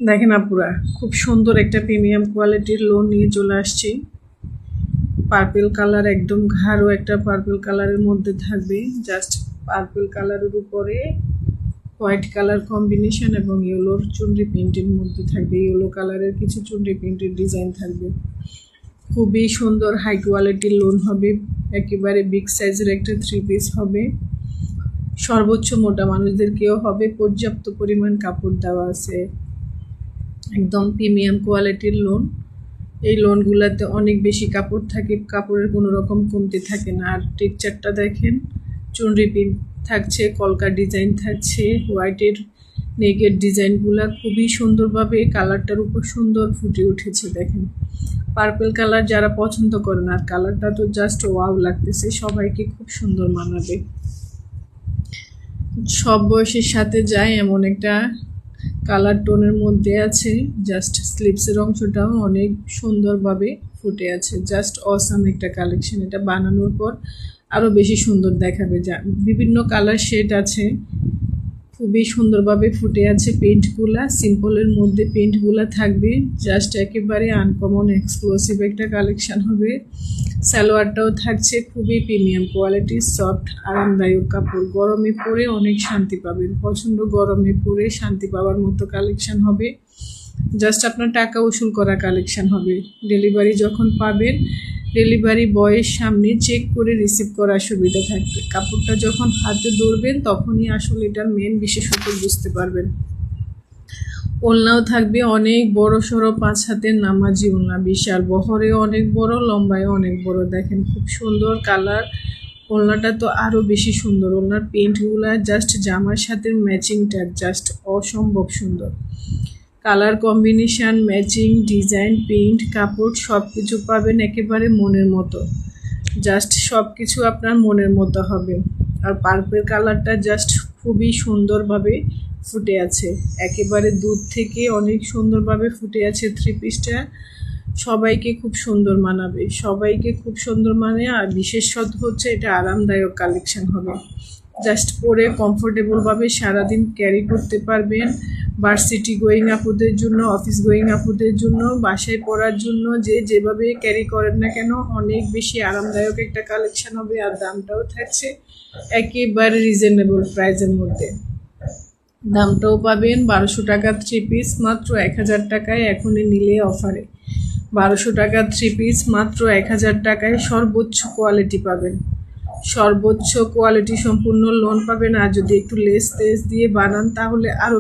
দেখেন আপুরা, খুব সুন্দর একটা প্রিমিয়াম কোয়ালিটির লোন নিয়ে চলে আসছি। পার্পল কালার, একদম গাঢ় একটা পার্পল কালারের মধ্যে থাকবে। জাস্ট পার্পল কালারের উপরে হোয়াইট কালার কম্বিনেশন এবং ইয়েলোর চুনরি প্রিন্টের মধ্যে থাকবে। ইয়েলো কালারের কিছু চুনরি প্রিন্টের ডিজাইন থাকবে। খুবই সুন্দর হাই কোয়ালিটির লোন হবে। একেবারে বিগ সাইজের একটা 3 পিস হবে। সর্বোচ্চ মোটা মানুষদেরকেও হবে। পর্যাপ্ত পরিমাণ কাপড় দেওয়া আছে। একদম প্রিমিয়াম কোয়ালিটির লোন। এই লোনগুলোতে অনেক বেশি কাপড় থাকে, কাপড়ের কোনো রকম কমতি থাকে না। আর টেক্সচারটা দেখেন, চুনরি প্রিন্ট থাকছে, কলকা ডিজাইন থাকছে, হোয়াইটের নেকের ডিজাইনগুলো খুবই সুন্দরভাবে কালারটার উপর সুন্দর ফুটে উঠেছে। দেখেন পার্পল কালার যারা পছন্দ করেন, আর কালারটা তো জাস্ট ওয়াও লাগতেছে, সবাইকে খুব সুন্দর মানাবে। সব বয়সের সাথে যায় এমন একটা কালার টোনের মধ্যে আছে। জাস্ট স্লিপসের অংশটাও অনেক সুন্দরভাবে ফুটে আছে। জাস্ট অসাম একটা কালেকশন। এটা বানানোর পর আরও বেশি সুন্দর দেখাবে। যা বিভিন্ন কালার শেড আছে, খুবই সুন্দরভাবে ফুটে আছে। পেন্টগুলা সিম্পলের মধ্যে পেন্টগুলা থাকবে। জাস্ট একেবারে আনকমন এক্সক্লুসিভ একটা কালেকশন হবে। সালোয়ারটাও থাকছে খুবই প্রিমিয়াম কোয়ালিটির, সফট আরামদায়ক কাপড়। গরমে পরে অনেক শান্তি পাবেন। প্রচণ্ড গরমে পরে শান্তি পাওয়ার মতো কালেকশন হবে। জাস্ট আপনার টাকা উসুল করা কালেকশন হবে। ডেলিভারি যখন পাবেন, ডেলিভারি বয়ের সামনে চেক করে রিসিভ করার সুবিধা থাকবে। কাপড়টা যখন হাতে ধরবেন তখনই আসলে এটার মেন বিশেষত্ব বুঝতে পারবেন। ওলনাও থাকবে অনেক বড় সড়ো, 5 হাতের নামাজি ওলনা। বিশাল বহরেও অনেক বড়, লম্বায় অনেক বড়। দেখেন খুব সুন্দর কালার। ওলনাটা তো আরও বেশি সুন্দর। ওলনার পেন্টগুলা জাস্ট জামার সাথে ম্যাচিংটা জাস্ট অসম্ভব সুন্দর। Colour combination, matching, design, print, কাপড় সব কিছু পাবেন একেবারে মনের মতো। জাস্ট সব কিছু আপনার মনের মতো হবে। আর পার্পল কালারটা জাস্ট খুবই সুন্দরভাবে ফুটে আছে। একেবারে দূর থেকে অনেক সুন্দরভাবে ফুটে আছে 3 পিসটা। সবাইকে খুব সুন্দর মানাবে, সবাইকে খুব সুন্দর মানে। আর বিশেষত হচ্ছে এটা আরামদায়ক কালেকশন হবে। জাস্ট পরে কমফোর্টেবলভাবে সারাদিন ক্যারি করতে পারবেন। ভার্সিটি গোয়িং আপুদের জন্য, অফিস গোয়িং আপুদের জন্য, বাসায় পরার জন্য, যে যেভাবে ক্যারি করেন না কেন অনেক বেশি আরামদায়ক একটা কালেকশন হবে। আর দামটাও থাকছে একেবারে রিজনেবল প্রাইসের মধ্যে। দামটাও পাবেন 1200 টাকা 3 পিস মাত্র 1000 টাকায়। এখনই নিলে অফারে 1200 টাকা 3 পিস মাত্র 1000 টাকায়। সর্বোচ্চ কোয়ালিটি পাবেন, সর্বোচ্চ কোয়ালিটি সম্পূর্ণ লোন পাবেন। আর যদি একটু লেস দিয়ে বানান তাহলে আরও